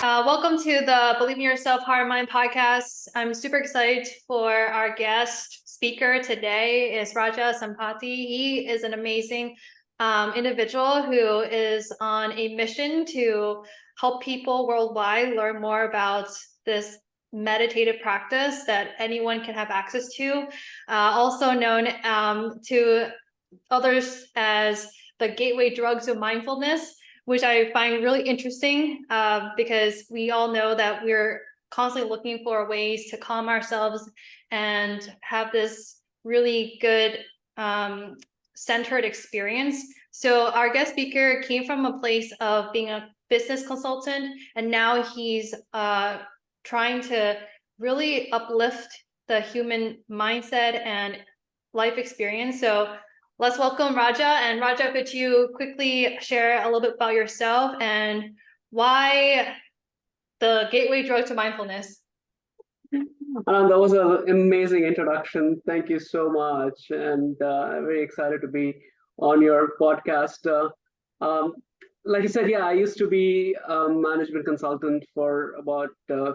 Welcome to the Believe in Yourself, Heart&Mind podcast. I'm super excited for our guest speaker today is Raja Sampati. He is an amazing individual who is on a mission to help people worldwide learn more about this meditative practice that anyone can have access to, also known to others as the gateway drug to mindfulness, which I find really interesting because we all know that we're constantly looking for ways to calm ourselves and have this really good centered experience. So our guest speaker came from a place of being a business consultant, and now he's trying to really uplift the human mindset and life experience. So let's welcome Raja. And Raja, could you quickly share a little bit about yourself and why the gateway drug to mindfulness? That was an amazing introduction. Thank you so much. And I'm very excited to be on your podcast. Like you said, yeah, I used to be a management consultant for about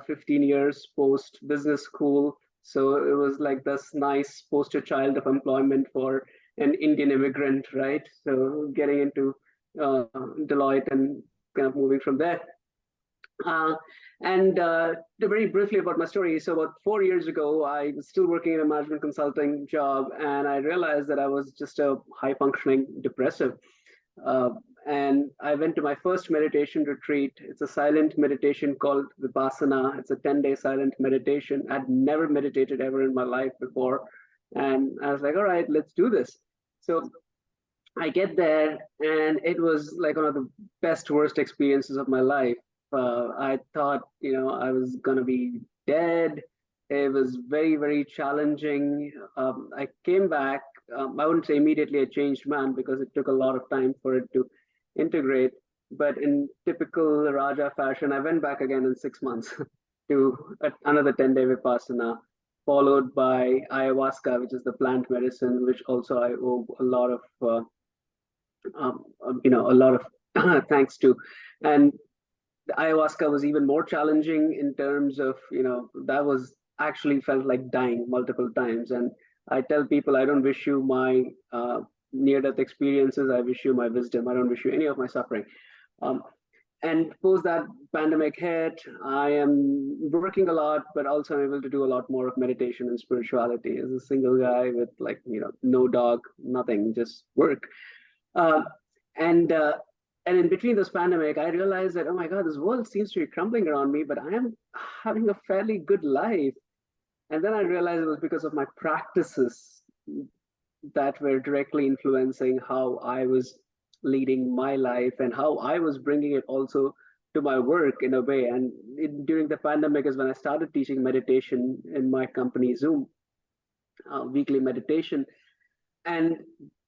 15 years post business school. So it was like this nice poster child of employment for an Indian immigrant, right? So getting into Deloitte and kind of moving from there. And very briefly about my story. So about 4 years ago, I was still working in a management consulting job, and I realized that I was just a high functioning depressive. And I went to my first meditation retreat. It's a silent meditation called Vipassana. It's a 10-day silent meditation. I'd never meditated ever in my life before. And I was like, all right, let's do this. So I get there, and it was like one of the best, worst experiences of my life. I thought, I was gonna be dead. It was very, very challenging. I came back. I wouldn't say immediately a changed man because it took a lot of time for it to integrate. But in typical Raja fashion, I went back again in 6 months to another 10-day Vipassana, followed by ayahuasca, which is the plant medicine, which also I owe a lot of, a lot of thanks to. And the ayahuasca was even more challenging in terms of, that was actually felt like dying multiple times. And I tell people, I don't wish you my near-death experiences. I wish you my wisdom. I don't wish you any of my suffering. And post that pandemic hit, I am working a lot, but also I'm able to do a lot more of meditation and spirituality as a single guy with no dog, nothing, just work. And in between this pandemic, I realized that, oh my God, this world seems to be crumbling around me, but I am having a fairly good life. And then I realized it was because of my practices that were directly influencing how I was leading my life and how I was bringing it also to my work in a way. And during the pandemic is when I started teaching meditation in my company, Zoom, weekly meditation. And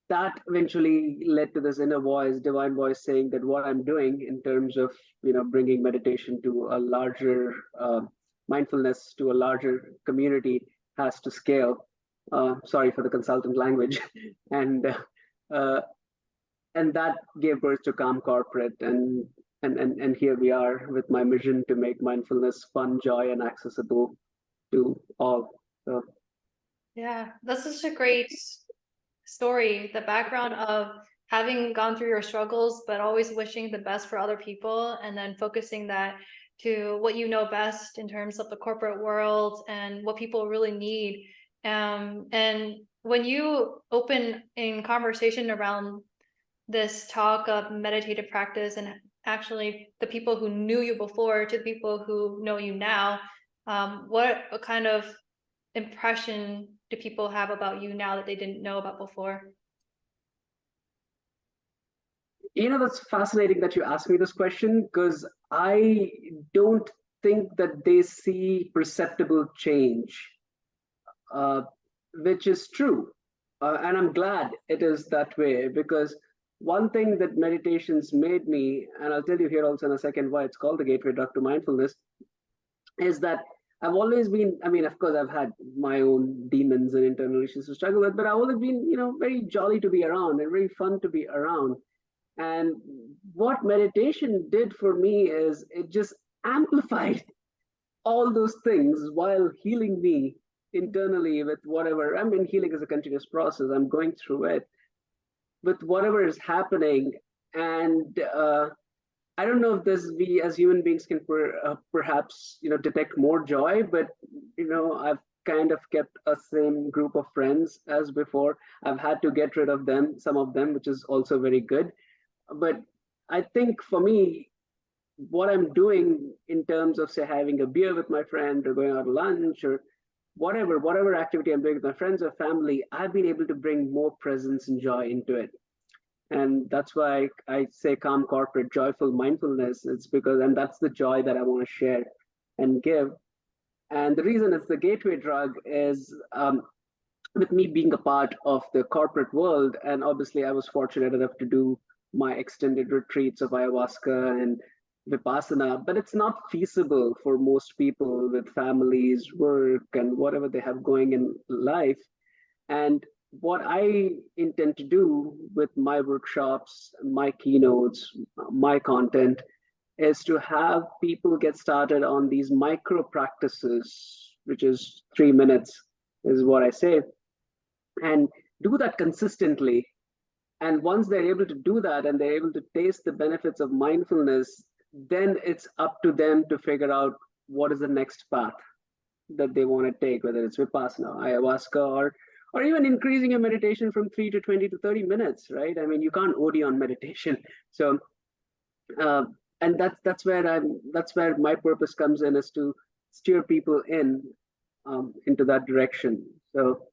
that eventually led to this inner voice, divine voice, saying that what I'm doing in terms of bringing meditation to a larger mindfulness to a larger community has to scale. Sorry for the consultant language, and that gave birth to Calm Corporate, and here we are with my mission to make mindfulness fun, joy, and accessible to all. So, yeah, that's such a great story. The background of having gone through your struggles, but always wishing the best for other people, and then focusing that to what you know best in terms of the corporate world and what people really need. And when you open in conversation around this talk of meditative practice and actually the people who knew you before to the people who know you now, what kind of impression do people have about you now that they didn't know about before? That's fascinating that you asked me this question, because I don't think that they see perceptible change, which is true. And I'm glad it is that way, because one thing that meditations made me, and I'll tell you here also in a second why it's called the gateway drug to mindfulness, is that I've always been, of course, I've had my own demons and internal issues to struggle with, but I've always been, very jolly to be around and very fun to be around. And what meditation did for me is it just amplified all those things while healing me internally with whatever. I mean, healing is a continuous process. I'm going through it with whatever is happening. And I don't know if this we as human beings can perhaps detect more joy, but I've kind of kept a same group of friends as before. I've had to get rid of them, some of them, which is also very good. But I think for me, what I'm doing in terms of say having a beer with my friend or going out to lunch or whatever activity I'm doing with my friends or family, I've been able to bring more presence and joy into it. And that's why I say calm corporate joyful mindfulness. It's because, and that's the joy that I want to share and give. And the reason it's the gateway drug is with me being a part of the corporate world, and obviously I was fortunate enough to do my extended retreats of ayahuasca and vipassana, but it's not feasible for most people with families, work, and whatever they have going in life. And what I intend to do with my workshops, my keynotes, my content is to have people get started on these micro practices, which is 3 minutes, is what I say, and do that consistently. And once they're able to do that and they're able to taste the benefits of mindfulness, then it's up to them to figure out what is the next path that they want to take, whether it's vipassana, ayahuasca, or even increasing your meditation from 3 to 20 to 30 minutes, right? I mean, you can't OD on meditation. So, uh, and that's where my purpose comes in, is to steer people into that direction. So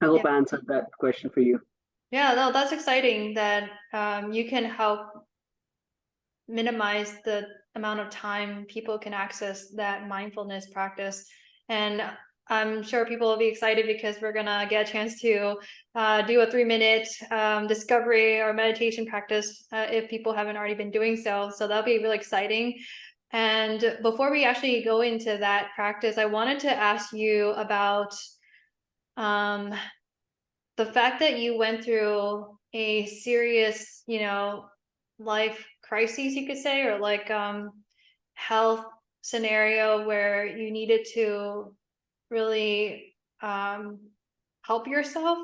I hope Yeah. I answered that question for you. Yeah, no, that's exciting that you can help minimize the amount of time people can access that mindfulness practice. And I'm sure people will be excited because we're gonna get a chance to do a 3 minute discovery or meditation practice if people haven't already been doing so. So that'll be really exciting. And before we actually go into that practice, I wanted to ask you about the fact that you went through a serious, life crises, you could say, or like health scenario where you needed to really help yourself.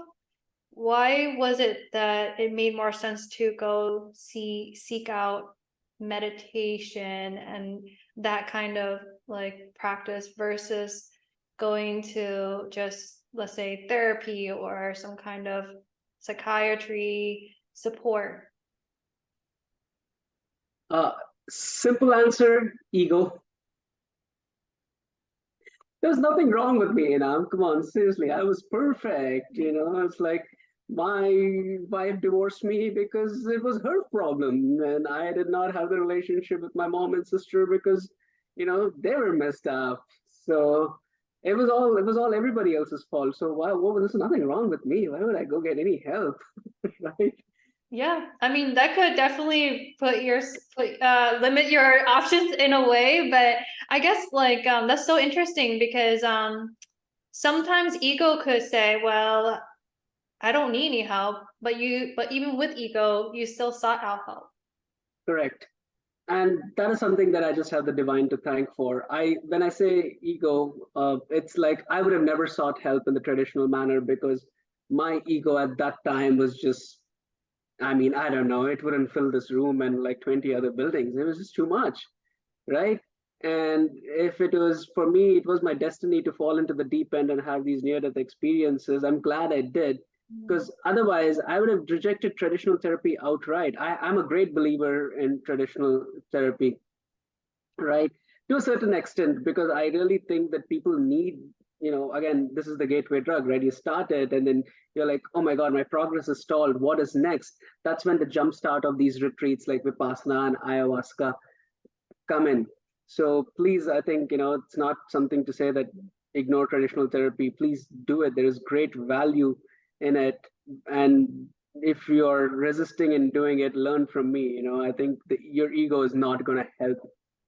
Why was it that it made more sense to go seek out meditation and that kind of like practice versus going to just, let's say, therapy or some kind of psychiatry support? Uh, Simple answer, ego. There's nothing wrong with me, Come on, seriously, I was perfect, It's like my wife divorced me because it was her problem, and I did not have the relationship with my mom and sister because, they were messed up. So it was all everybody else's fault. So why? What was there's nothing wrong with me? Why would I go get any help, right? Yeah, I mean that could definitely limit your options in a way, but I guess like that's so interesting because sometimes ego could say, well, I don't need any help, but even with ego, you still sought out help. Correct. And that is something that I just have the divine to thank for. When I say ego, it's like I would have never sought help in the traditional manner because my ego at that time was just, I mean, I don't know, it wouldn't fill this room and like 20 other buildings. It was just too much, right? And if it was for me, it was my destiny to fall into the deep end and have these near death experiences. I'm glad I did, because otherwise I would have rejected traditional therapy outright. I'm a great believer in traditional therapy, right? To a certain extent, because I really think that people need, again, this is the gateway drug, right? You start it and then you're like, oh my God, my progress is stalled. What is next? That's when the jump start of these retreats like Vipassana and ayahuasca come in. So please, I think, it's not something to say that ignore traditional therapy. Please do it. There is great value in it. And if you're resisting in doing it, learn from me. I think your ego is not going to help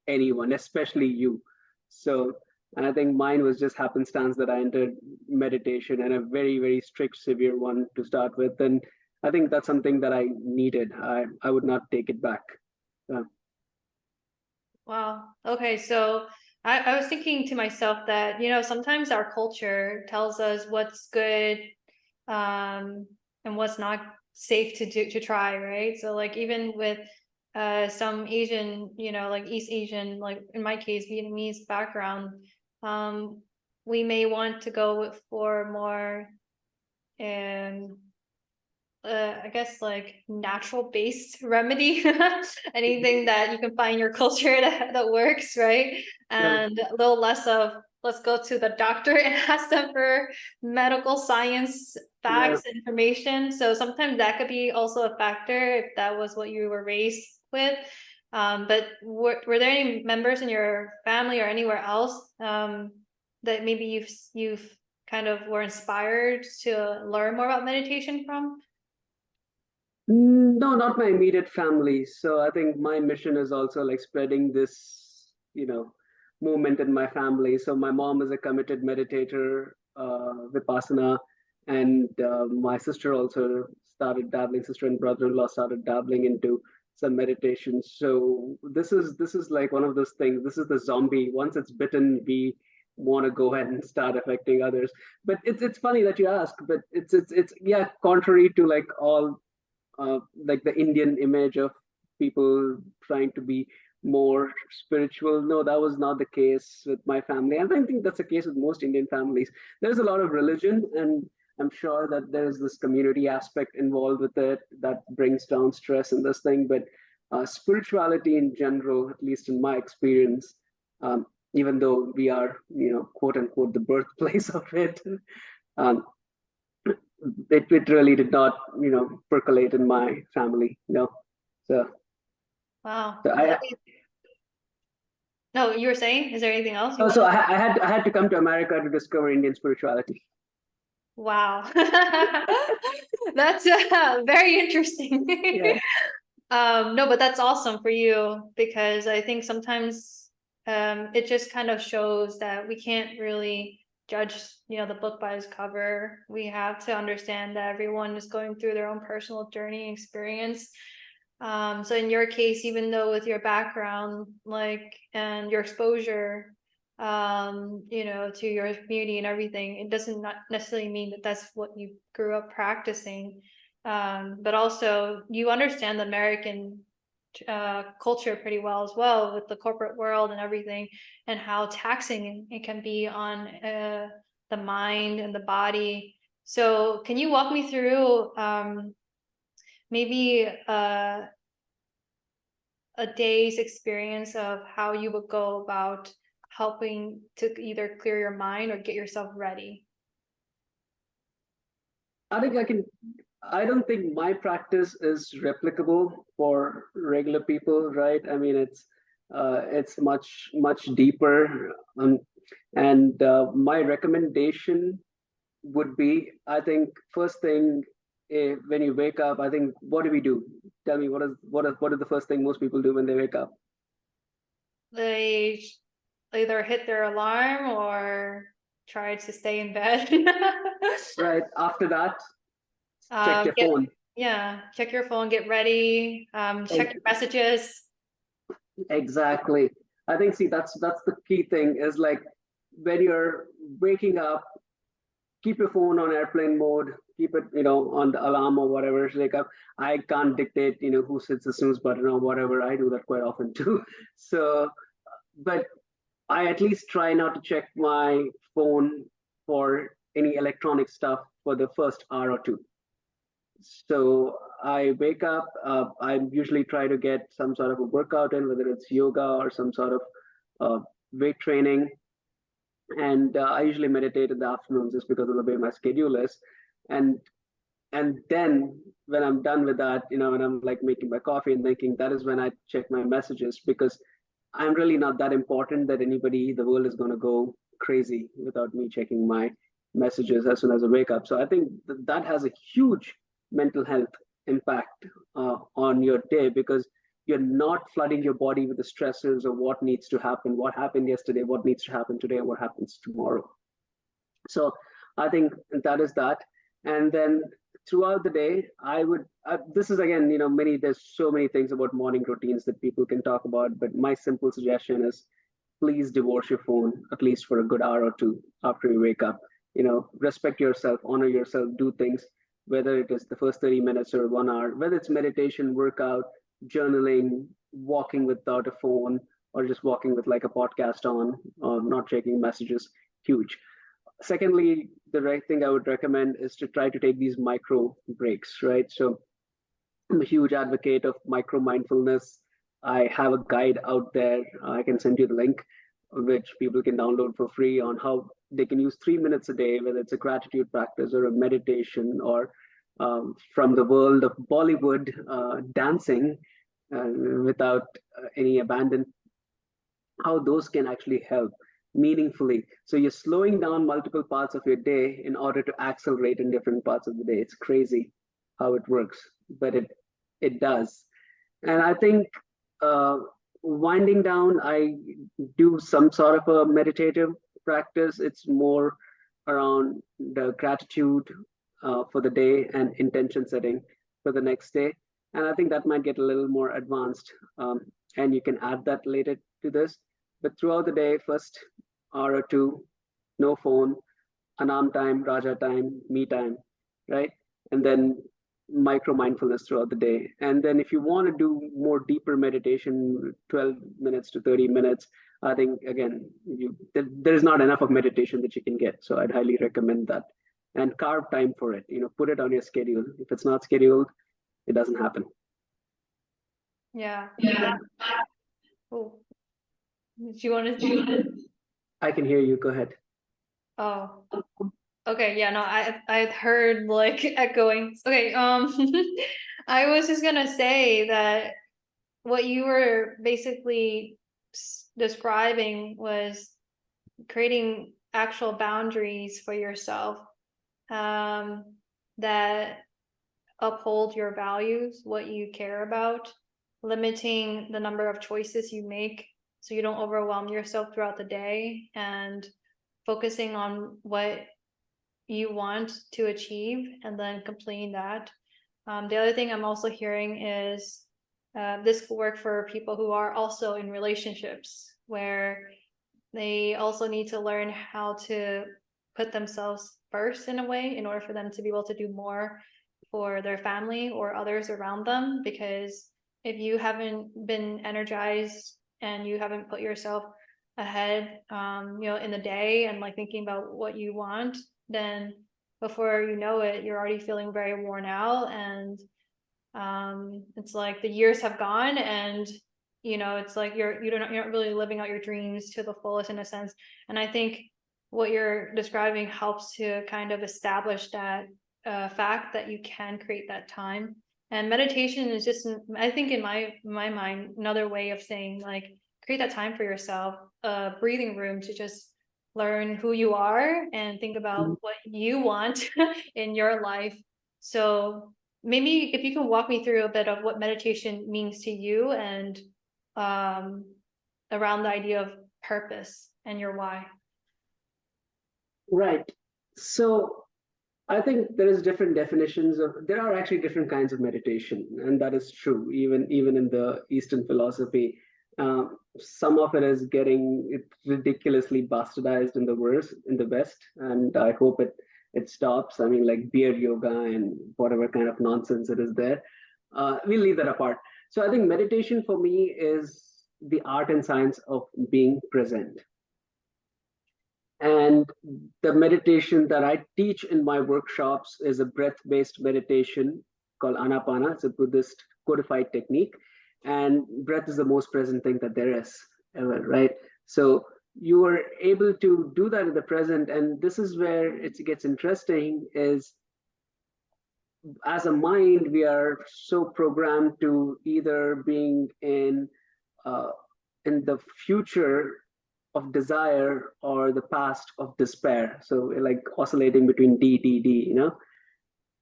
anyone, especially you. So, and I think mine was just happenstance that I entered meditation, and a very, very strict, severe one to start with. And I think that's something that I needed. I would not take it back. Wow. Okay. So I was thinking to myself that, sometimes our culture tells us what's good, um, and what's not safe to do to try, right? So like even with some Asian, like East Asian, like in my case, Vietnamese background, um, we may want to go for more um I guess like natural based remedy, anything that you can find in your culture that works, right? Yeah, And a little less of let's go to the doctor and ask them for medical science yeah. facts, information. So sometimes that could be also a factor if that was what you were raised with. But were there any members in your family or anywhere else that maybe you've kind of were inspired to learn more about meditation from? No, not my immediate family. So I think my mission is also like spreading this, movement in my family. So my mom is a committed meditator, Vipassana, and my sister also started dabbling. Sister and brother-in-law started dabbling into some meditation. So this is like one of those things. This is the zombie. Once it's bitten, we want to go ahead and start affecting others. But it's funny that you ask. But it's yeah, contrary to like all like the Indian image of people trying to be more spiritual. No, that was not the case with my family. And I think that's the case with most Indian families. There's a lot of religion, and I'm sure that there's this community aspect involved with it that brings down stress and this thing. But spirituality in general, at least in my experience, even though we are, quote unquote, the birthplace of it, um, it really did not percolate in my family. So Wow. so I Okay. No, you were saying, is there anything else you oh, so wanted? I had to come to America to discover Indian spirituality. Wow. That's very interesting. Yeah. No, but that's awesome for you because I think sometimes it just kind of shows that we can't really judge, the book by its cover. We have to understand that everyone is going through their own personal journey and experience. So in your case, even though with your background, like, and your exposure, to your community and everything, it doesn't not necessarily mean that that's what you grew up practicing. But also you understand the American culture pretty well as well with the corporate world and everything, and how taxing it can be on the mind and the body. So can you walk me through maybe a day's experience of how you would go about helping to either clear your mind or get yourself ready? I think I can. I don't think my practice is replicable for regular people, right? I mean, it's much deeper, and my recommendation would be, I think, first thing, when you wake up, I think, what do we do? Tell me, what is the first thing most people do when they wake up? They either hit their alarm or try to stay in bed. Right after that, check their Get phone. yeah, check your phone, get ready, check your messages. Exactly. I think, see, that's the key thing is like when you're waking up, keep your phone on airplane mode, keep it, on the alarm or whatever. It's like I can't dictate, who hits the snooze button or whatever. I do that quite often too. So, but I at least try not to check my phone for any electronic stuff for the first hour or two. So I wake up, I usually try to get some sort of a workout in, whether it's yoga or some sort of weight training. And I usually meditate in the afternoons just because of the way my schedule is. And and then when I'm done with that, when I'm like making my coffee and thinking, that is when I check my messages, because I'm really not that important that anybody, the world is going to go crazy without me checking my messages as soon as I wake up. So I think that has a huge mental health impact on your day, because you're not flooding your body with the stressors of what needs to happen, what happened yesterday, what needs to happen today, what happens tomorrow. So I think that is that. And then throughout the day, this is again, there's so many things about morning routines that people can talk about, but my simple suggestion is please divorce your phone at least for a good hour or two after you wake up. Respect yourself, honor yourself, do things, whether it is the first 30 minutes or 1 hour, whether it's meditation, workout, journaling, walking without a phone, or just walking with like a podcast on, or not checking messages, huge. Secondly, the right thing I would recommend is to try to take these micro breaks, right? So I'm a huge advocate of micro mindfulness. I have a guide out there. I can send you the link, which people can download for free, on how they can use 3 minutes a day, whether it's a gratitude practice or a meditation, or from the world of Bollywood, dancing without any abandon, how those can actually help meaningfully. So you're slowing down multiple parts of your day in order to accelerate in different parts of the day. It's crazy how it works, but it does. And I think uh, winding down, I do some sort of a meditative practice. It's more around the gratitude for the day and intention setting for the next day. And I think that might get a little more advanced. And you can add that later to this. But throughout the day, first hour or two, no phone, Anam time, Raja time, me time, right? And then micro mindfulness throughout the day. And then if you want to do more deeper meditation, 12 minutes to 30 minutes, I think again, there's not enough of meditation that you can get. So I'd highly recommend that. And carve time for it. Put it on your schedule. If it's not scheduled, it doesn't happen. Yeah. Cool. Do you want to? I can hear you. Go ahead. Oh. Okay, yeah, no, I heard like echoing. Okay, I was just gonna say that what you were basically describing was creating actual boundaries for yourself, that uphold your values, what you care about, limiting the number of choices you make so you don't overwhelm yourself throughout the day, and focusing on what you want to achieve and then completing that. The other thing I'm also hearing is this could work for people who are also in relationships, where they also need to learn how to put themselves first in a way in order for them to be able to do more for their family or others around them. Because if you haven't been energized and you haven't put yourself ahead, in the day and like thinking about what you want, then before you know it, you're already feeling very worn out, and it's like the years have gone, and it's like you're not really living out your dreams to the fullest in a sense. And I think what you're describing helps to kind of establish that fact that you can create that time. And meditation is just, I think in my mind, another way of saying like create that time for yourself, a breathing room to just learn who you are and think about what you want in your life. So maybe if you can walk me through a bit of what meditation means to you, and around the idea of purpose and your why. Right. So I think there are actually different kinds of meditation, and that is true, even in the Eastern philosophy. Some of it is getting it ridiculously bastardized in the West, and I hope it stops. I mean, like beard yoga and whatever kind of nonsense it is there. We'll leave that apart. So I think meditation for me is the art and science of being present. And the meditation that I teach in my workshops is a breath-based meditation called Anapana. It's a Buddhist codified technique. And breath is the most present thing that there is ever, right? So you are able to do that in the present. And this is where it gets interesting, is as a mind, we are so programmed to either being in the future of desire or the past of despair. So like oscillating between D.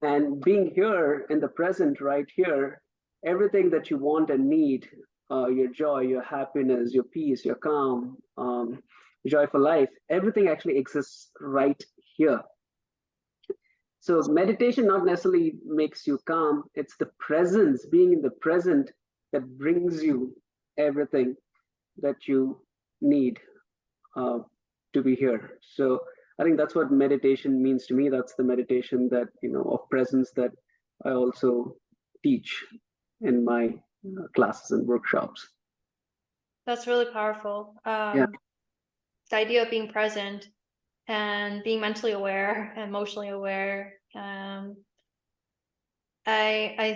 And being here in the present, right here, everything that you want and need, your joy, your happiness, your peace, your calm, joy for life, everything actually exists right here. So meditation not necessarily makes you calm. It's the presence, being in the present, that brings you everything that you need uh, to be here. So I think that's what meditation means to me. That's the meditation that, of presence, that I also teach in my classes and workshops. That's really powerful. Yeah. The idea of being present and being mentally aware, emotionally aware. I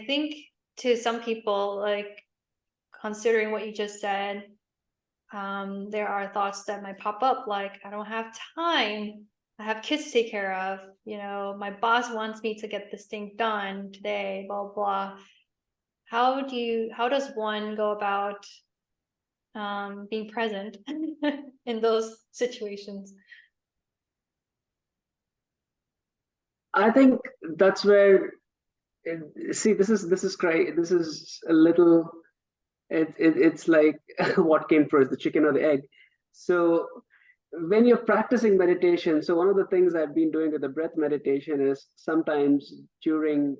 think to some people, like considering what you just said, there are thoughts that might pop up like, I don't have time. I have kids to take care of. My boss wants me to get this thing done today, blah, blah. How does one go about being present in those situations? I think that's where, see, this is great. This is a little, it's like what came first, the chicken or the egg? So when you're practicing meditation, so one of the things I've been doing with the breath meditation is sometimes during,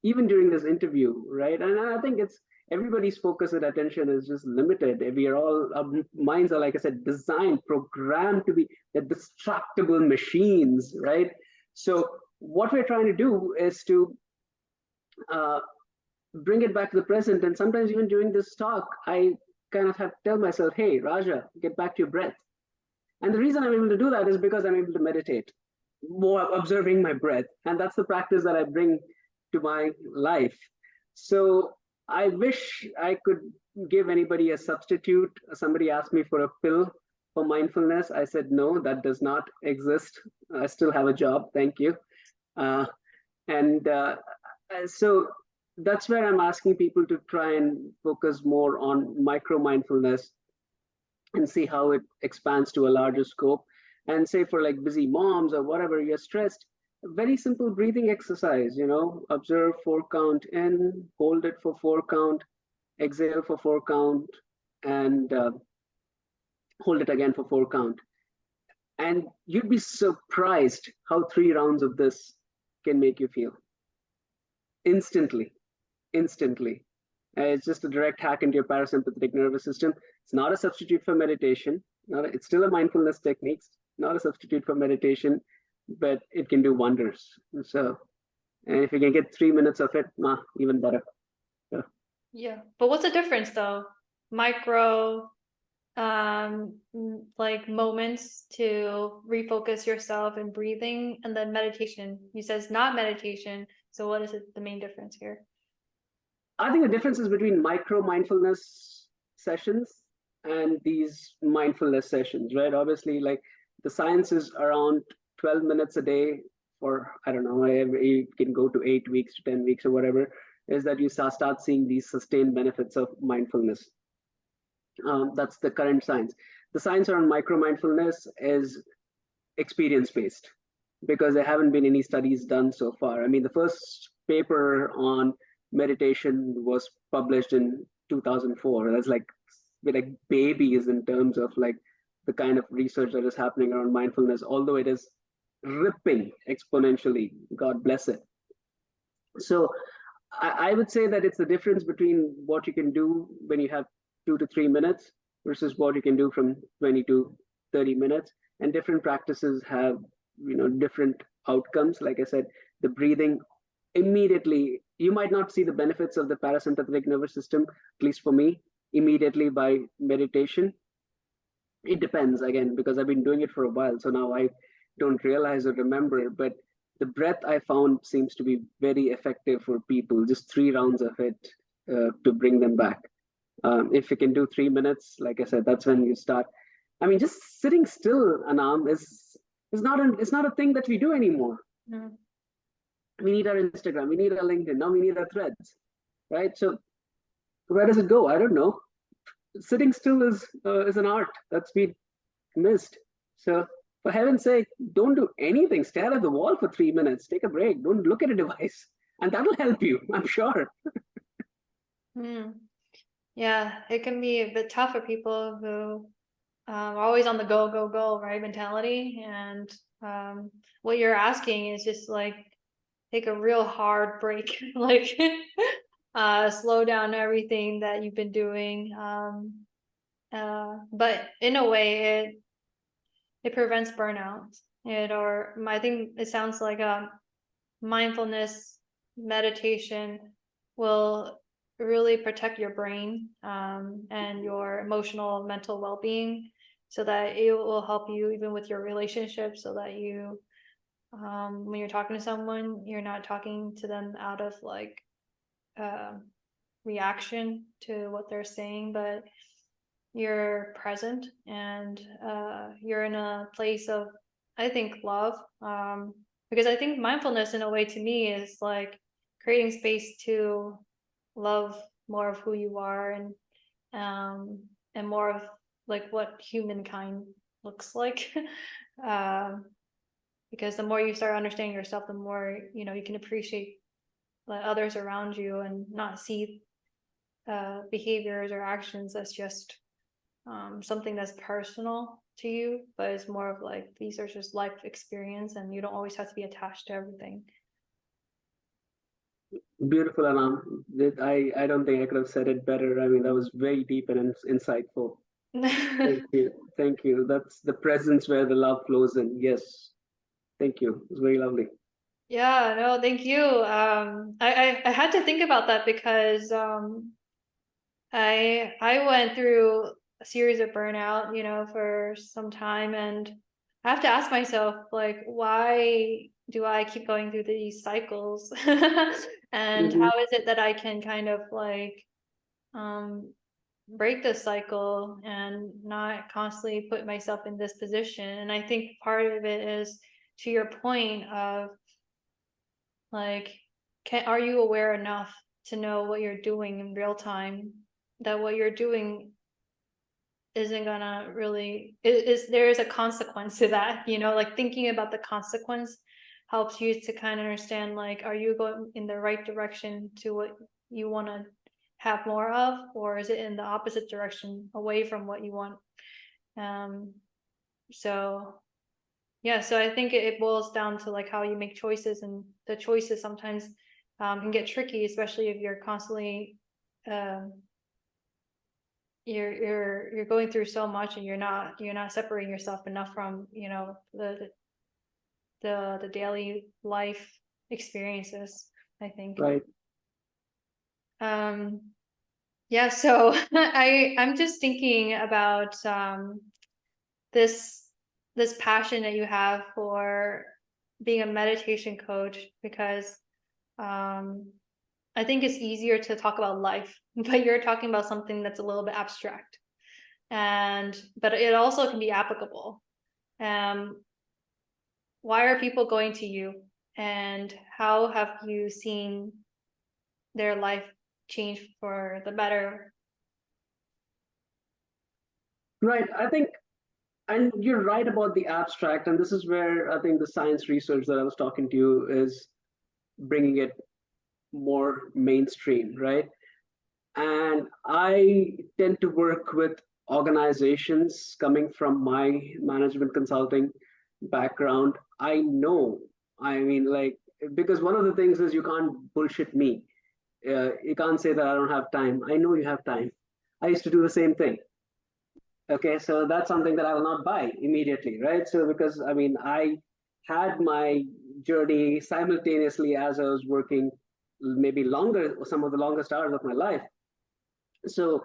even during this interview, right? And I think it's everybody's focus and attention is just limited. We are all, our minds are, like I said, designed, programmed to be the destructible machines, right? So what we're trying to do is to uh, bring it back to the present. And sometimes even during this talk, I kind of have to tell myself, hey, Raja, get back to your breath. And the reason I'm able to do that is because I'm able to meditate, more observing my breath. And that's the practice that I bring to my life. So I wish I could give anybody a substitute. Somebody asked me for a pill for mindfulness. I said, no, that does not exist. I still have a job. Thank you. And so that's where I'm asking people to try and focus more on micro mindfulness and see how it expands to a larger scope. And say for like busy moms or whatever, you're stressed, a very simple breathing exercise, observe 4 count in, hold it for 4 count, exhale for 4 count, and hold it again for 4 count. And you'd be surprised how 3 rounds of this can make you feel instantly. It's just a direct hack into your parasympathetic nervous system. It's not a substitute for meditation. It's still a mindfulness technique, not a substitute for meditation, but it can do wonders. So, and if you can get 3 minutes of it, even better. So. Yeah, but what's the difference though? Micro, like moments to refocus yourself and breathing, and then meditation. You said it's not meditation. So what is the main difference here? I think the difference is between micro mindfulness sessions and these mindfulness sessions, right? Obviously, like the science is around 12 minutes a day for, I don't know, you can go to 8 weeks to 10 weeks or whatever, is that you start seeing these sustained benefits of mindfulness. That's the current science. The science around micro mindfulness is experience based because there haven't been any studies done so far. I mean, the first paper on meditation was published in 2004. That's like we're like babies in terms of like the kind of research that is happening around mindfulness, although it is ripping exponentially. God bless it. So I would say that it's the difference between what you can do when you have 2 to 3 minutes versus what you can do from 20 to 30 minutes. And different practices have, different outcomes. Like I said, the breathing, immediately, you might not see the benefits of the parasympathetic nervous system, at least for me, immediately by meditation. It depends, again, because I've been doing it for a while. So now I don't realize or remember, but the breath I found seems to be very effective for people, just 3 rounds of it to bring them back. If you can do 3 minutes, like I said, that's when you start. I mean, just sitting still, Anam, is not it's not a thing that we do anymore. Mm. We need our Instagram, we need our LinkedIn, now we need our threads, right? So where does it go? I don't know. Sitting still is an art that's been missed. So for heaven's sake, don't do anything. Stare at the wall for 3 minutes. Take a break. Don't look at a device, and that'll help you, I'm sure. Yeah, it can be a bit tough for people who are always on the go, go, go, right? Mentality. And what you're asking is just like take a real hard break, like slow down everything that you've been doing. But in a way, it prevents burnout. I think it sounds like mindfulness meditation will really protect your brain and your emotional mental well-being, so that it will help you even with your relationships, so that you when you're talking to someone, you're not talking to them out of like uh, reaction to what they're saying, but you're present and you're in a place of, I think, love. Because I think mindfulness in a way to me is like creating space to love more of who you are, and more of like what humankind looks like. um, because the more you start understanding yourself, the more you can appreciate like others around you, and not see behaviors or actions as just something that's personal to you, but it's more of like these are just life experience, and you don't always have to be attached to everything. Beautiful, Anam. I don't think I could have said it better. I mean, that was very deep and insightful. Thank you. Thank you. That's the presence where the love flows in. Yes. Thank you. It was very lovely. Yeah, no, thank you. I had to think about that because I went through a series of burnout, for some time, and I have to ask myself, like, why do I keep going through these cycles? And Mhm. how is it that I can kind of like um break the cycle and not constantly put myself in this position? And I think part of it is, to your point of like, are you aware enough to know what you're doing in real time, that what you're doing isn't gonna really is there is a consequence to that, like thinking about the consequence helps you to kind of understand, like, are you going in the right direction to what you want to have more of, or is it in the opposite direction away from what you want? um so yeah, so I think it boils down to like how you make choices, and the choices sometimes can get tricky, especially if you're constantly um you're going through so much, and you're not separating yourself enough from the daily life experiences, I think. Right. um yeah, so I'm just thinking about this this passion that you have for being a meditation coach, because um I think it's easier to talk about life, but you're talking about something that's a little bit abstract, but it also can be applicable. um why are people going to you, and how have you seen their life change for the better? Right. I think, and you're right about the abstract. And this is where I think the science research that I was talking to you is bringing it more mainstream, right? And I tend to work with organizations coming from my management consulting background. I know, I mean, like, because one of the things is you can't bullshit me. You can't say that I don't have time. I know you have time. I used to do the same thing. Okay, so that's something that I will not buy immediately, right? So, because I mean, I had my journey simultaneously as I was working maybe longer, some of the longest hours of my life. So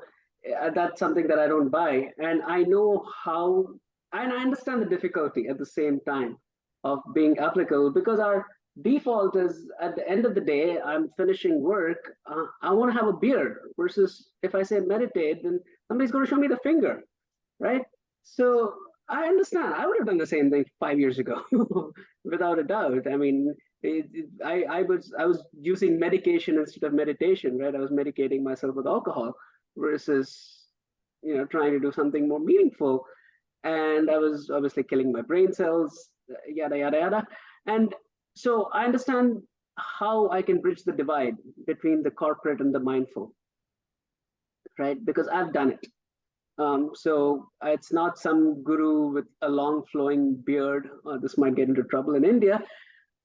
that's something that I don't buy, and I know how, and I understand the difficulty at the same time of being applicable, because our default is at the end of the day, I'm finishing work, I want to have a beer, versus if I say meditate, then somebody's going to show me the finger, right? So I understand. I would have done the same thing 5 years ago, without a doubt. I mean, I was using medication instead of meditation, right? I was medicating myself with alcohol versus trying to do something more meaningful, and I was obviously killing my brain cells, yada yada yada. And so I understand how I can bridge the divide between the corporate and the mindful, right? Because I've done it. So it's not some guru with a long flowing beard. This might get into trouble in India,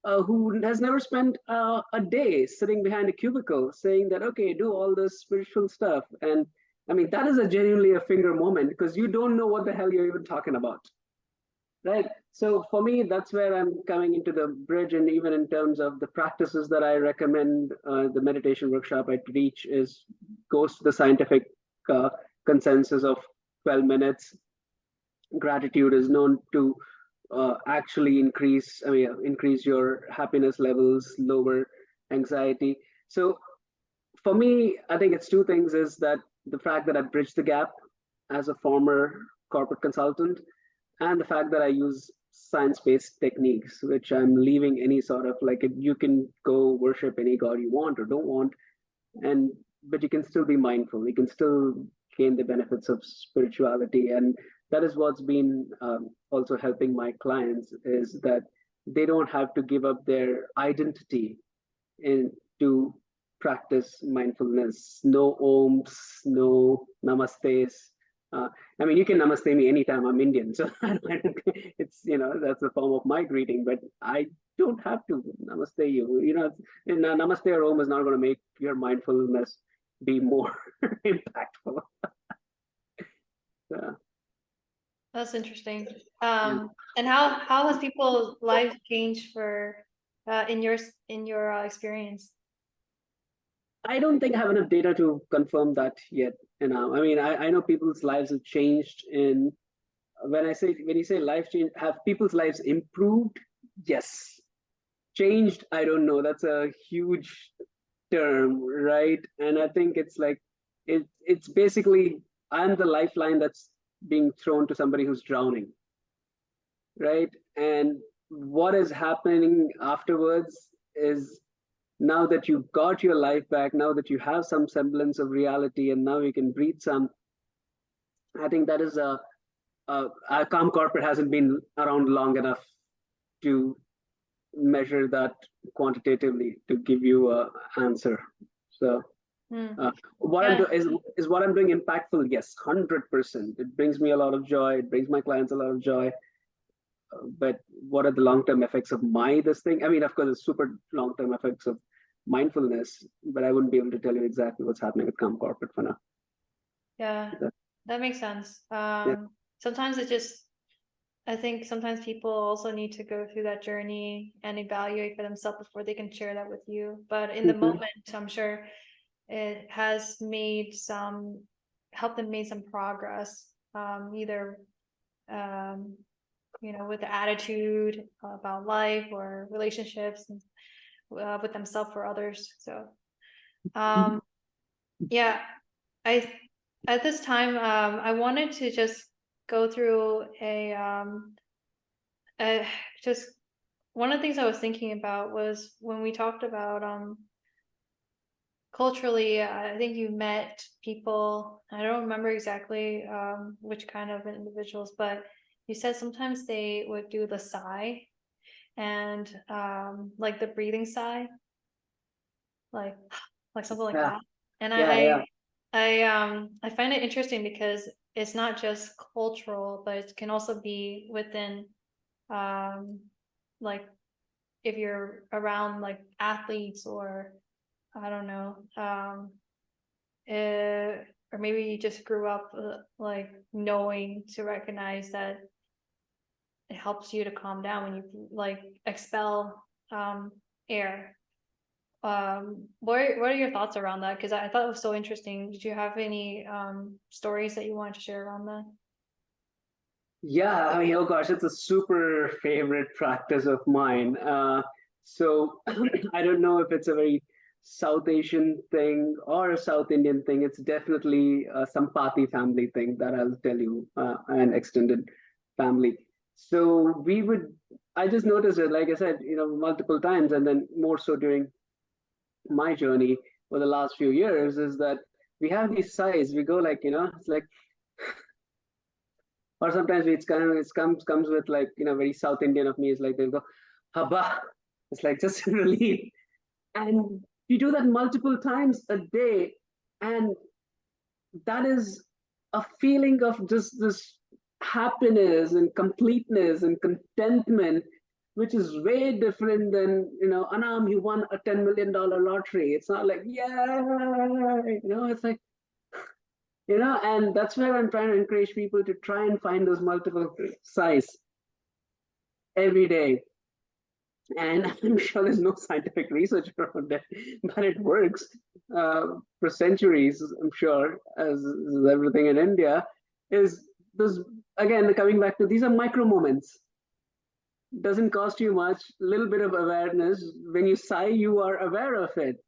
who has never spent a day sitting behind a cubicle saying that, okay, do all this spiritual stuff. And I mean, that is a genuinely a finger moment because you don't know what the hell you're even talking about. Right. So for me, that's where I'm coming into the bridge. And even in terms of the practices that I recommend, the meditation workshop I teach is goes to the scientific uh, consensus of 12 minutes. Gratitude is known to actually increase your happiness levels, lower anxiety. So for me, I think it's two things: is that the fact that I bridge the gap as a former corporate consultant, and the fact that I use science-based techniques, which I'm leaving any sort of like you can go worship any god you want or don't want, and but you can still be mindful. You can still gain the benefits of spirituality, and that is what's been also helping my clients is that they don't have to give up their identity in to practice mindfulness. No ohms, no namastes. Uh, I mean, you can namaste me anytime. I'm Indian, so it's that's a form of my greeting. But I don't have to namaste you. Namaste or om is not going to make your mindfulness be more impactful. Uh, That's interesting. yeah. And how has people's lives changed for in your experience? I don't think I have enough data to confirm that yet. I mean, I know people's lives have changed in when you say life change, have people's lives improved? Yes. Changed, I don't know. That's a huge term, right? And I think it's like it's basically I'm the lifeline that's being thrown to somebody who's drowning, right? And what is happening afterwards is now that you've got your life back, now that you have some semblance of reality, and now you can breathe some. I think that is a calm corporate hasn't been around long enough to measure that quantitatively to give you a answer. So Hmm. what I'm Yeah, doing is what I'm doing impactful? Yes, 100%. It brings me a lot of joy. It brings my clients a lot of joy. But what are the long-term effects of my this thing? I mean, of course, it's super long-term effects of mindfulness, but I wouldn't be able to tell you exactly what's happening with Calm Corporate for now. yeah, that makes sense. Yeah. Sometimes it just I think sometimes people also need to go through that journey and evaluate for themselves before they can share that with you. But in the Mhm. moment, I'm sure it has helped them make some progress, either, um, with the attitude about life or relationships and, with themselves or others. So, um, yeah, I, at this time, I wanted to just go through uh, just one of the things I was thinking about was when we talked about culturally, I think you met people, I don't remember exactly which kind of individuals, but you said sometimes they would do the sigh and like the breathing sigh, like like something like Yeah, that. And yeah, yeah. I find it interesting because it's not just cultural, but it can also be within um like if you're around like athletes or I don't know, or maybe you just grew up like knowing to recognize that it helps you to calm down when you like expel air. What are your thoughts around that? Because I thought it was so interesting. Did you have any stories that you wanted to share around that? Yeah, I mean, oh gosh, it's a super favorite practice of mine. So I don't know if it's a very South Asian thing or a South Indian thing. It's definitely a Sampati family thing that I'll tell you, an extended family. So I just noticed it, like I said, multiple times, and then more so during my journey for the last few years, is that we have these sighs. We go like, it's like or sometimes it comes with like very South Indian of me is like they'll go haba, it's like just relief, and you do that multiple times a day, and that is a feeling of just this happiness and completeness and contentment, which is way different than, Anam, you won a $10 million lottery. It's not like, yeah, it's like, and that's where I'm trying to encourage people to try and find those multiple size every day. And I'm sure there's no scientific research around it, but it works for centuries, I'm sure, as everything in India is this. Again, coming back to, these are micro moments. Doesn't cost you much, little bit of awareness. When you sigh, you are aware of it.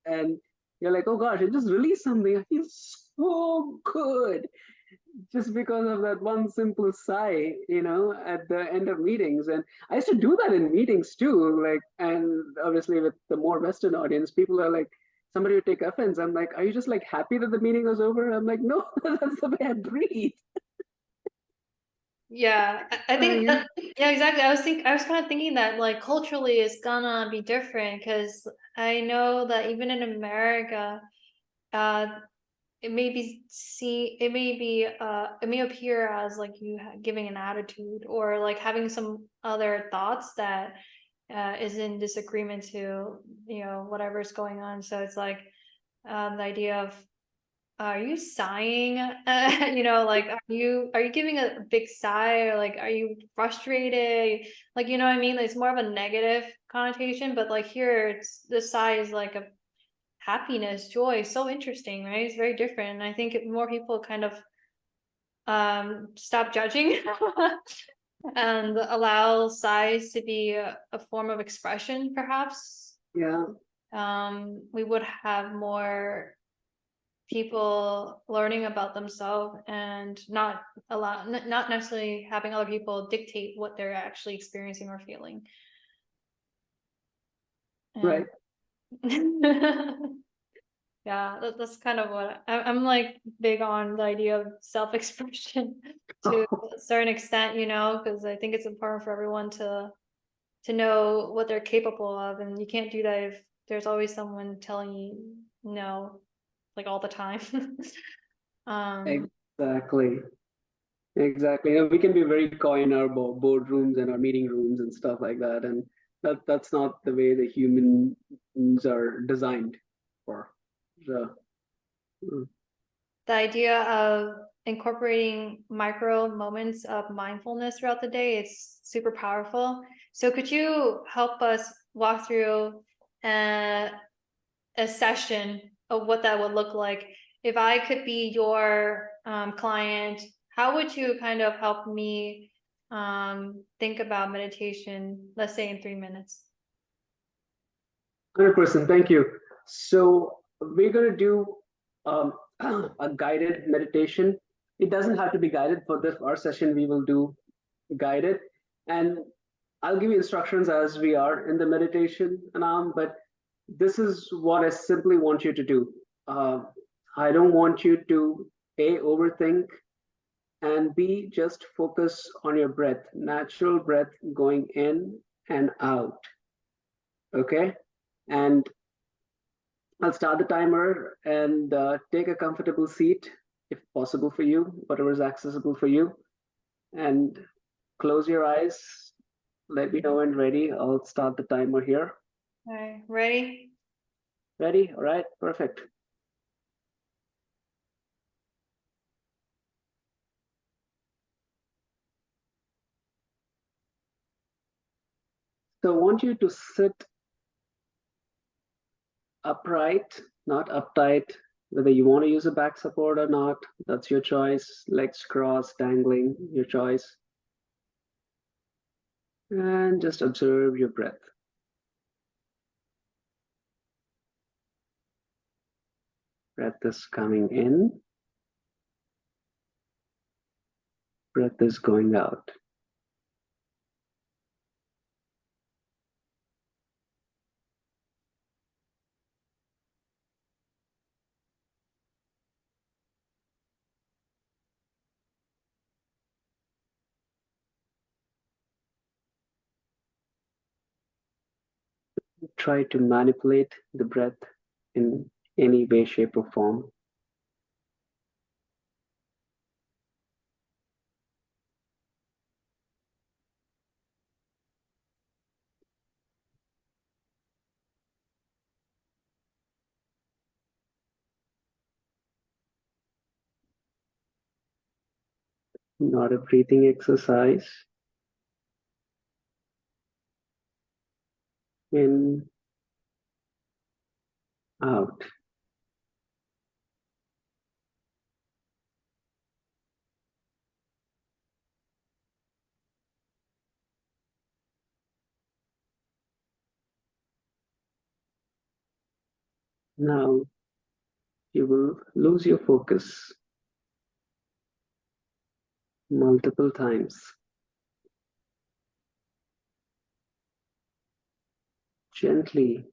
And you're like, oh gosh, I just released something. I feel so good. Just because of that one simple sigh, at the end of meetings. And I used to do that in meetings too. Like, and obviously with the more Western audience, people are like, somebody would take offense. I'm like, are you just like happy that the meeting was over? I'm like, no, that's the way I breathe. Yeah, I think Yeah. yeah, exactly. I was kind of thinking that like culturally it's gonna be different because I know that even in America, uh, it may be it may appear as like you giving an attitude or like having some other thoughts that is in disagreement to whatever's going on. So it's like the idea of are you sighing? Like are you giving a big sigh or like are you frustrated? Like what I mean? Like, it's more of a negative connotation, but like here it's the sigh is like a happiness, joy. So interesting, right? It's very different. And I think more people kind of stop judging and allow sighs to be a form of expression, perhaps. Yeah. We would have more people learning about themselves and not not necessarily having other people dictate what they're actually experiencing or feeling. Right. Yeah, that's kind of what I'm like big on the idea of self-expression to a certain extent, because I think it's important for everyone to know what they're capable of, and you can't do that if there's always someone telling you no, like all the time. Exactly. Exactly. We can be very coy in our boardrooms and our meeting rooms and stuff like that, and that's not the way the humans are designed for. So, mm. The idea of incorporating micro moments of mindfulness throughout the day is super powerful. So could you help us walk through a, a session of what that would look like? If I could be your client, how would you kind of help me think about meditation, let's say in 3 minutes? 100%. Thank you. So we're going to do um, a guided meditation. It doesn't have to be guided for this our session. We will do guided, and I'll give you instructions as we are in the meditation, Anam. But this is what I simply want you to do. Uh, I don't want you to A, overthink, and B, just focus on your breath, natural breath going in and out. Okay? And I'll start the timer and take a comfortable seat if possible for you, whatever is accessible for you. And close your eyes. Let me know when ready. I'll start the timer here. All right, ready? Ready? All right, perfect. So I want you to sit upright, not uptight. Whether you want to use a back support or not, that's your choice. Legs crossed, dangling, your choice. And just observe your breath. Breath is coming in, breath is going out. Try to manipulate the breath in any way, shape, or form. Not a breathing exercise. In, out. Now you will lose your focus multiple times. Gently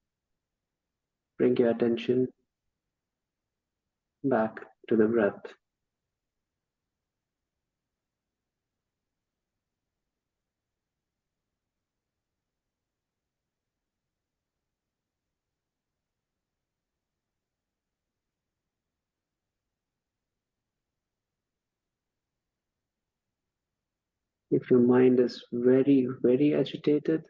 bring your attention back to the breath. If your mind is very, very agitated,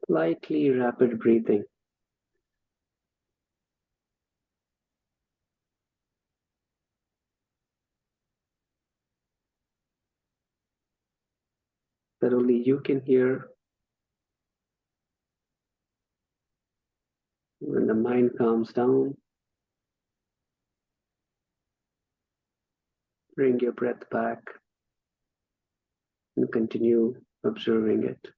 slightly rapid breathing. That only you can hear. When the mind calms down, bring your breath back and continue observing it.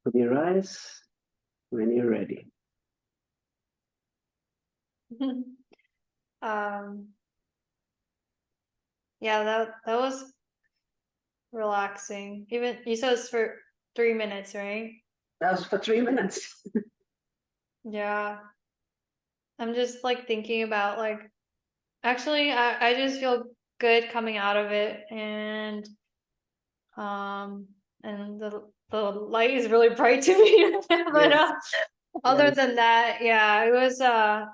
Open your eyes when you're ready. Yeah, that was relaxing. Even you said it's for 3 minutes, right? That was for 3 minutes. Yeah. I'm just like thinking about like actually I just feel good coming out of it, and the light is really bright to me. But Yes, other yes. than that, yeah, it was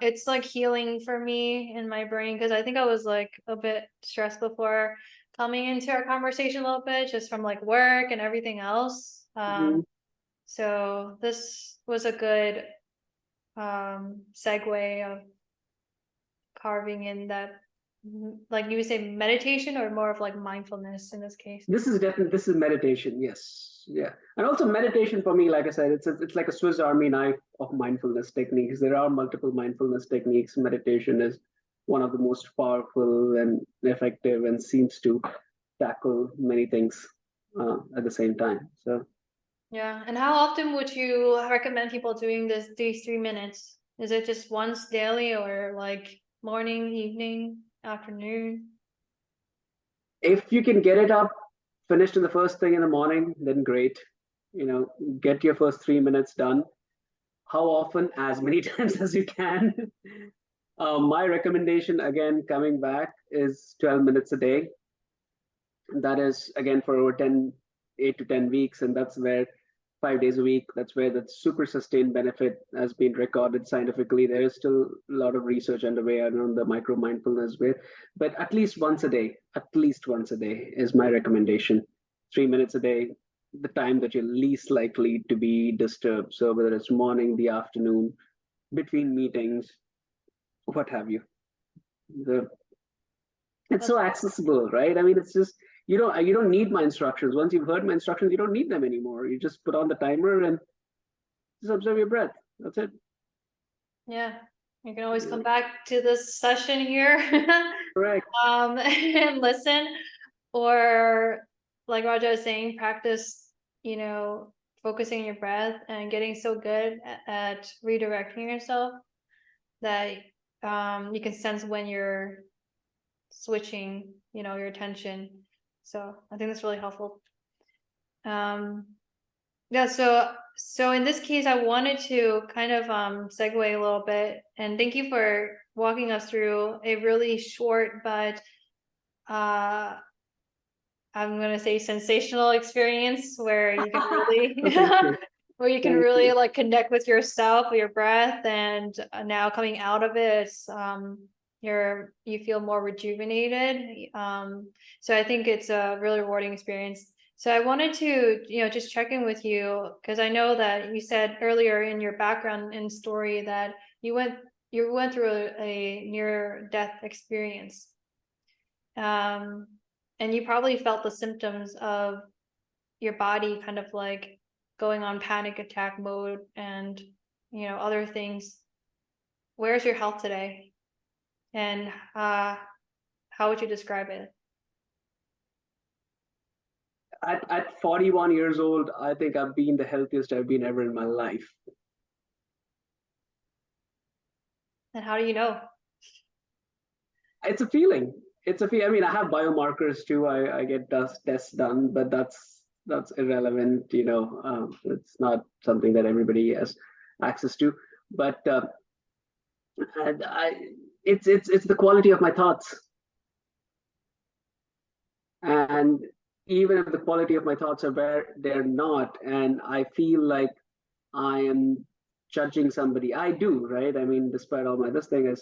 it's like healing for me in my brain, because I think I was like a bit stressed before coming into our conversation a little bit, just from like work and everything else. Mhm. So this was a good segue of carving in that, like you would say meditation, or more of like mindfulness in this case. This is meditation. Yes, yeah, and also meditation for me, like I said, it's like a Swiss Army knife of mindfulness techniques. There are multiple mindfulness techniques. Meditation is one of the most powerful and effective, and seems to tackle many things at the same time. So Yeah. And how often would you recommend people doing these 3 minutes? Is it just once daily, or like morning, evening, afternoon? if you can get it up, finished in the first thing in the morning, then great. You know, get your first 3 minutes done. How often? As many times as you can. My recommendation, again, coming back, is 12 minutes a day. That is, again, for over 8 to 10 weeks. And that's where 5 days a week, that's where that super sustained benefit has been recorded scientifically. There is still a lot of research underway around the micro mindfulness way, but at least once a day is my recommendation. 3 minutes a day, the time that you're least likely to be disturbed. So whether it's morning, the afternoon, between meetings, what have you. The It's That's so accessible, right? I mean, it's just you don't need my instructions. Once you've heard my instructions, you don't need them anymore. You just put on the timer and just observe your breath. That's it. Yeah. You can always Yeah, come back to this session here correct. and listen, or like Raja was saying, practice, focusing on your breath and getting so good at redirecting yourself that you can sense when you're switching, your attention. So I think that's really helpful. Yeah, so in this case, I wanted to kind of segue a little bit, and thank you for walking us through a really short but uh I'm gonna say sensational experience where you can really Oh, thank you. where you can Thank really you. like connect with yourself, with your breath, and now coming out of it, you feel more rejuvenated. So I think it's a really rewarding experience. So I wanted to, just check in with you because I know that you said earlier in your background and story that you went through a near death experience. And you probably felt the symptoms of your body kind of like going on panic attack mode and other things. Where's your health today? And how would you describe it? At 41 years old, I think I've been the healthiest I've been ever in my life. And how do you know? It's a feeling. It's a feel. I mean, I have biomarkers too. I get tests done, but that's irrelevant. It's not something that everybody has access to. But and it's the quality of my thoughts. And even if the quality of my thoughts are where they're not, and I feel like I am judging somebody, I do, right? I mean, despite all my this thing,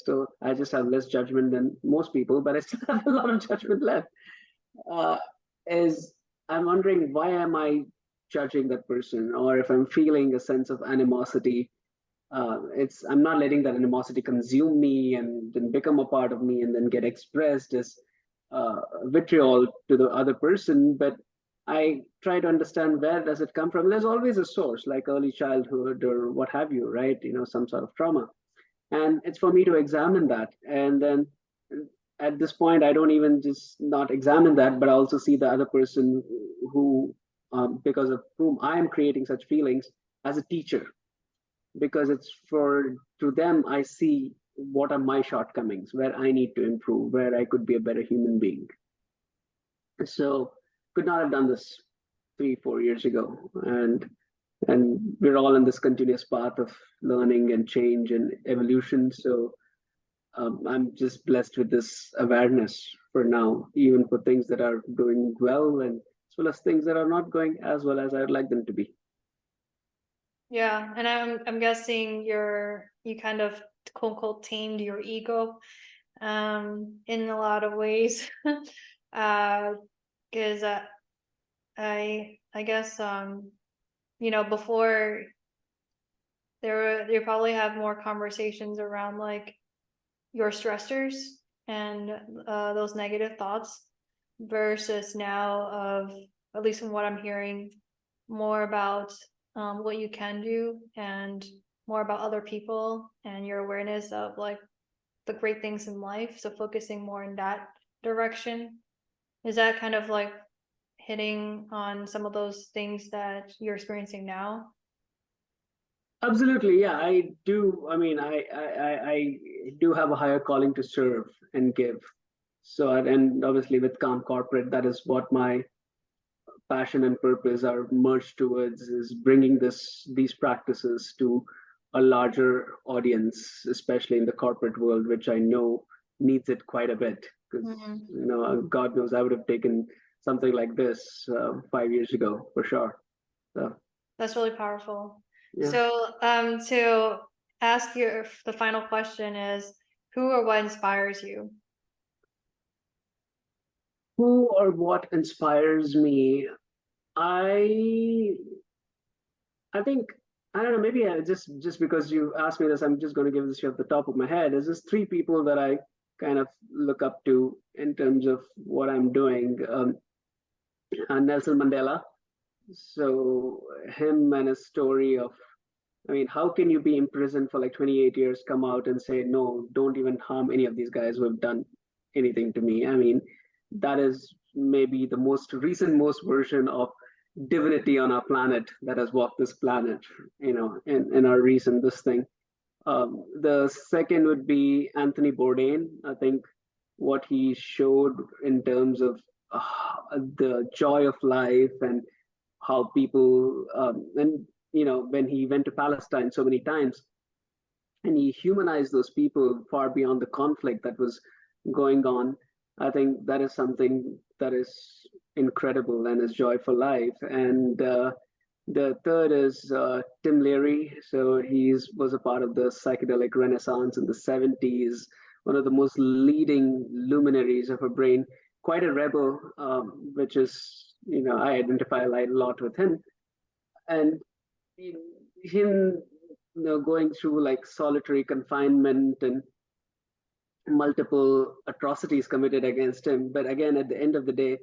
I just have less judgment than most people, but I still have a lot of judgment left. Uh, is I'm wondering, why am I judging that person? Or if I'm feeling a sense of animosity, I'm not letting that animosity consume me and then become a part of me and then get expressed as vitriol to the other person, but I try to understand, where does it come from. There's always a source, like early childhood or what have you, right? Some sort of trauma, and it's for me to examine that. And then at this point, I don't even just not examine that, but I also see the other person who, because of whom I am creating such feelings, as a teacher, because it's for to them I see what are my shortcomings, where I need to improve, where I could be a better human being. So could not have done this 3 4 years ago, and we're all in this continuous path of learning and change and evolution. So I'm just blessed with this awareness for now, even for things that are doing well, and as well as things that are not going as well as I'd like them to be. Yeah, and I'm guessing you kind of quote unquote tamed your ego in a lot of ways. Because I guess before you probably have more conversations around like your stressors and those negative thoughts versus now of, at least from what I'm hearing, more about what you can do and more about other people and your awareness of like the great things in life. So focusing more in that direction. Is that kind of like hitting on some of those things that you're experiencing now? Absolutely, yeah, I do. I mean, I do have a higher calling to serve and give. So, and obviously with Calm Corporate, that is what my passion and purpose are merged towards, is bringing these practices to a larger audience, especially in the corporate world, which I know needs it quite a bit. Because God knows I would have taken something like this 5 years ago for sure. So That's really powerful. yeah. So to ask you, the final question is, who or what inspires you? Who or what inspires me? I I think, I don't know. Maybe just because you asked me this, I'm just going to give this off the top of my head. There's just three people that I kind of look up to in terms of what I'm doing. Nelson Mandela. So him and his story of, I mean, how can you be in prison for like 28 years, come out and say, no, don't even harm any of these guys who have done anything to me? I mean, that is maybe the most recent, most version of divinity on our planet that has walked this planet, in our recent this thing. The second would be Anthony Bourdain. I think what he showed in terms of the joy of life, and how people, and when he went to Palestine so many times, and he humanized those people far beyond the conflict that was going on. I think that is something that is incredible and is joy for life. And the third is Tim Leary. So he was a part of the psychedelic renaissance in the 70s, one of the most leading luminaries of our brain, quite a rebel, which is, I identify a lot with him. And him, going through like solitary confinement and multiple atrocities committed against him. But again, at the end of the day,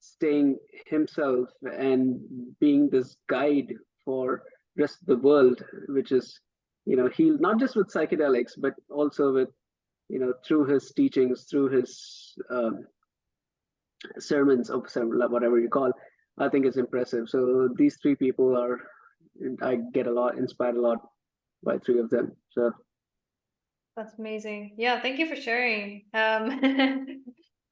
staying himself and being this guide for rest of the world, which is, healed not just with psychedelics, but also with, through his teachings, through his sermons, or whatever you call, I think is impressive. So these three people are, I get inspired a lot by three of them. So That's amazing. Yeah, thank you for sharing.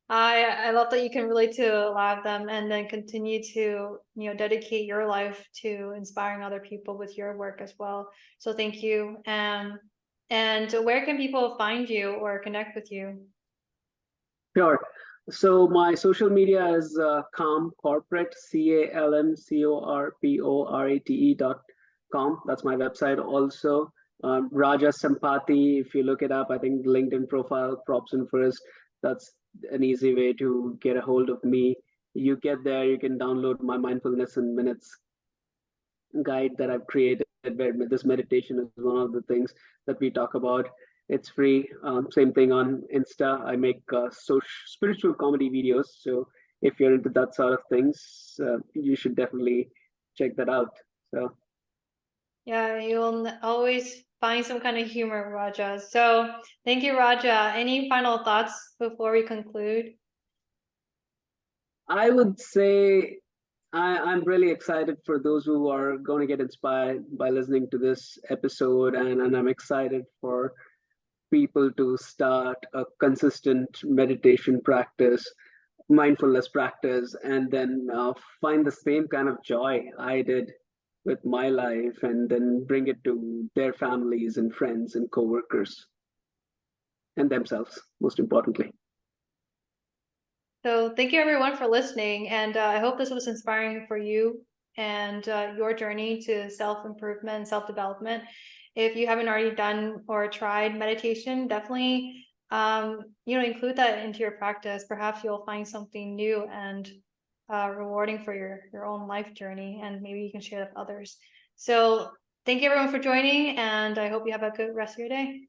I love that you can relate to a lot of them and then continue to, dedicate your life to inspiring other people with your work as well. So thank you. And where can people find you or connect with you? sure. So my social media is Calm Corporate, CALMcorporate.com. That's my website. Also, Raja Sampati, if you look it up, I think LinkedIn profile, props in first. That's an easy way to get a hold of me. You get there, you can download my Mindfulness in Minutes guide that I've created, where this meditation is one of the things that we talk about. It's free. Same thing on Insta. I make spiritual comedy videos. So if you're into that sort of things, you should definitely check that out. So Yeah, you'll always find some kind of humor, Raja. So thank you, Raja. Any final thoughts before we conclude? I would say I'm really excited for those who are going to get inspired by listening to this episode, and I'm excited for people to start a consistent meditation practice, mindfulness practice, and then find the same kind of joy I did with my life, and then bring it to their families and friends and coworkers and themselves, most importantly. So thank you everyone for listening, and I hope this was inspiring for you and your journey to self-improvement, self-development. If you haven't already done or tried meditation, definitely include that into your practice. Perhaps you'll find something new and rewarding for your own life journey, and maybe you can share it with others. So thank you everyone for joining, and I hope you have a good rest of your day.